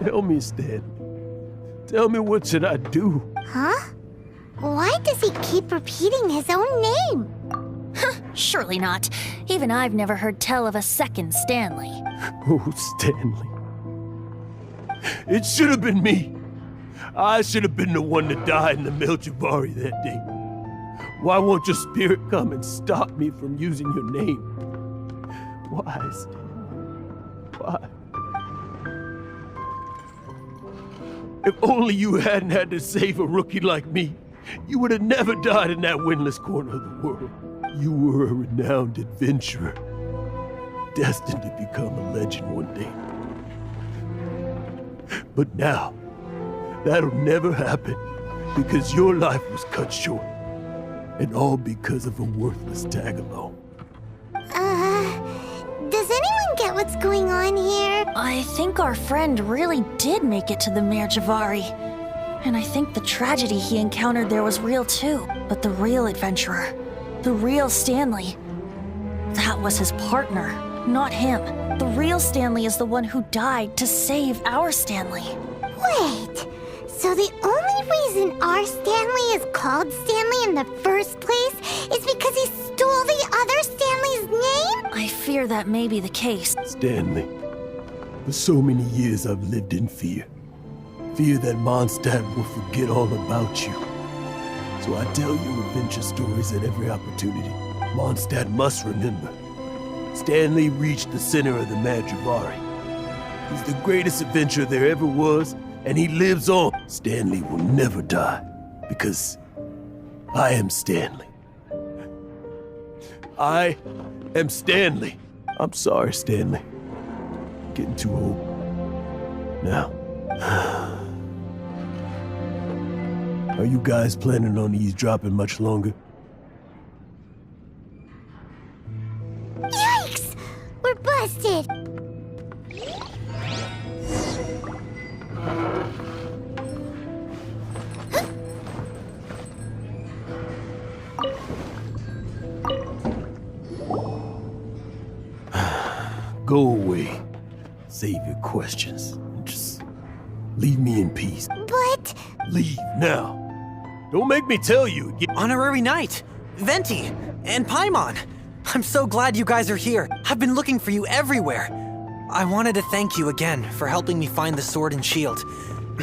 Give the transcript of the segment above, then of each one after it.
Tell me, Stanley. Tell me, what should I do? Huh? Why does he keep repeating his own name? Surely not. Even I've never heard tell of a second Stanley. Oh, Stanley. It should have been me. I should have been the one to die in the Melchivari that day. Why won't your spirit come and stop me from using your name? Why, Stanley? Why? If only you hadn't had to save a rookie like me, you would have never died in that windless corner of the world. You were a renowned adventurer, destined to become a legend one day. But now, that'll never happen, because your life was cut short, and all because of a worthless tag-along. Does anyone get what's going on here? I think our friend really did make it to the Mirjavari. And I think the tragedy he encountered there was real too. But the real adventurer, the real Stanley, that was his partner, not him. The real Stanley is the one who died to save our Stanley. Wait, so the only reason our Stanley is called Stanley in the first place is because he stole the other Stanley's name? I fear that may be the case. Stanley, for so many years I've lived in fear. Fear that Mondstadt will forget all about you. So I tell you adventure stories at every opportunity. Mondstadt must remember. Stanley reached the center of the Madrivari. He's the greatest adventurer there ever was, and he lives on. Stanley will never die, because I am Stanley. I am Stanley. I'm sorry, Stanley. Getting too old. Now, are you guys planning on eavesdropping much longer? Yikes! We're busted! Go away. Save your questions. And just leave me in peace. But... Leave now. Don't make me tell you again. Honorary Knight, Venti, and Paimon. I'm so glad you guys are here. I've been looking for you everywhere. I wanted to thank you again for helping me find the sword and shield.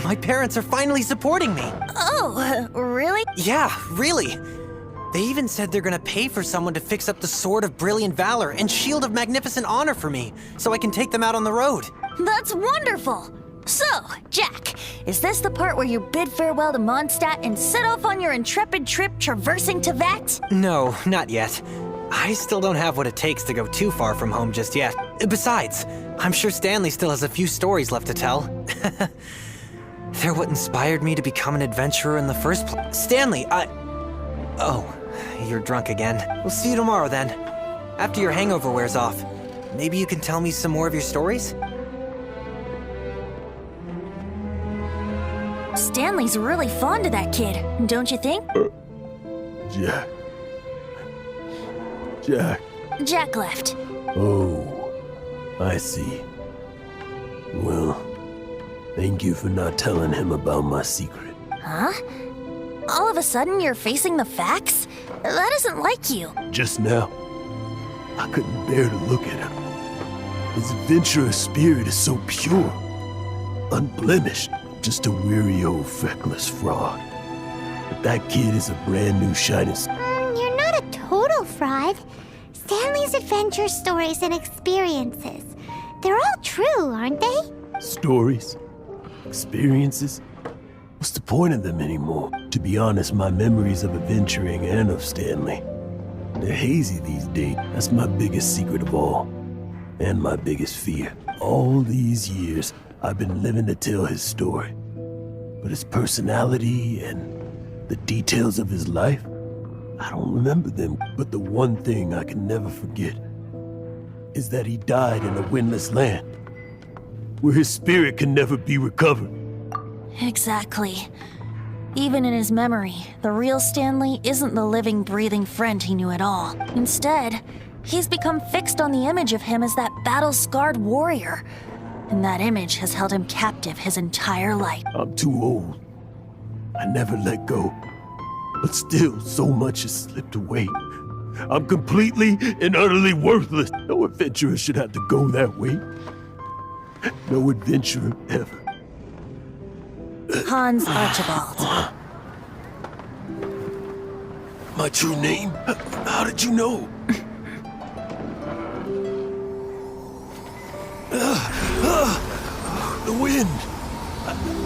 My parents are finally supporting me. Oh, really? Yeah, really. They even said they're gonna pay for someone to fix up the Sword of Brilliant Valor and Shield of Magnificent Honor for me, so I can take them out on the road. That's wonderful! So, Jack, is this the part where you bid farewell to Mondstadt and set off on your intrepid trip traversing Tevat? No, not yet. I still don't have what it takes to go too far from home just yet. Besides, I'm sure Stanley still has a few stories left to tell. They're what inspired me to become an adventurer in the first place. Stanley, Oh, you're drunk again. We'll see you tomorrow then. After your hangover wears off. Maybe you can tell me some more of your stories? Stanley's really fond of that kid, don't you think? Jack. Jack. Jack left. Oh, I see. Well, thank you for not telling him about my secret. Huh? All of a sudden you're facing the facts? That isn't like you. Just now, I couldn't bear to look at him. His adventurous spirit is so pure, unblemished, just a weary old feckless fraud. But that kid is a brand new shining You're not a total fraud. Stanley's adventure stories and experiences. They're all true, aren't they? stories, experiences. What's the point of them anymore? To be honest, my memories of adventuring and of Stanley, they're hazy these days. That's my biggest secret of all, and my biggest fear. All these years, I've been living to tell his story. But his personality and the details of his life, I don't remember them. But the one thing I can never forget is that he died in a windless land, where his spirit can never be recovered. Exactly. Even in his memory, the real Stanley isn't the living, breathing friend he knew at all. Instead, he's become fixed on the image of him as that battle-scarred warrior. and that image has held him captive his entire life. I'm too old. I never let go. But still, so much has slipped away. I'm completely and utterly worthless. No adventurer should have to go that way. No adventurer ever. Hans Archibald. My true name? How did you know? The wind.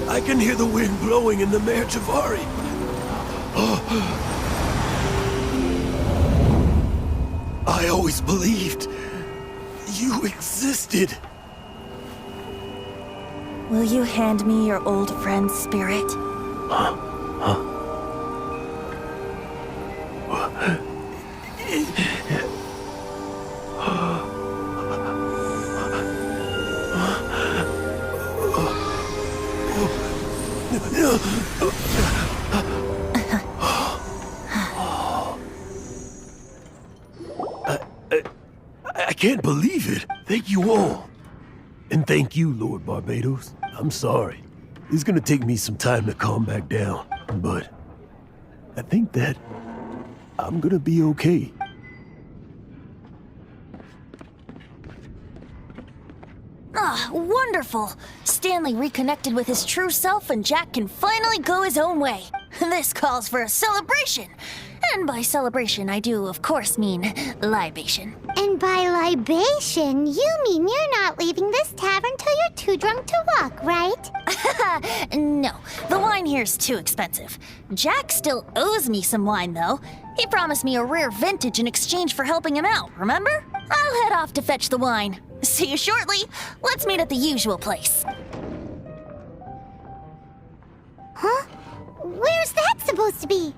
I can hear the wind blowing in the Mare Javari. I always believed you existed. Will you hand me your old friend's spirit? I can't believe it. Thank you all. And thank you, Lord Barbados. I'm sorry. It's gonna take me some time to calm back down, but I think that I'm gonna be okay. Ah, wonderful! Stanley reconnected with his true self and Jack can finally go his own way. This calls for a celebration. And by celebration, I do, of course, mean libation. And by libation, you mean you're not leaving this tavern till you're too drunk to walk, right? No, the wine here's too expensive. Jack still owes me some wine, though. He promised me a rare vintage in exchange for helping him out, remember? I'll head off to fetch the wine. See you shortly. Let's meet at the usual place. Huh? Where's that supposed to be?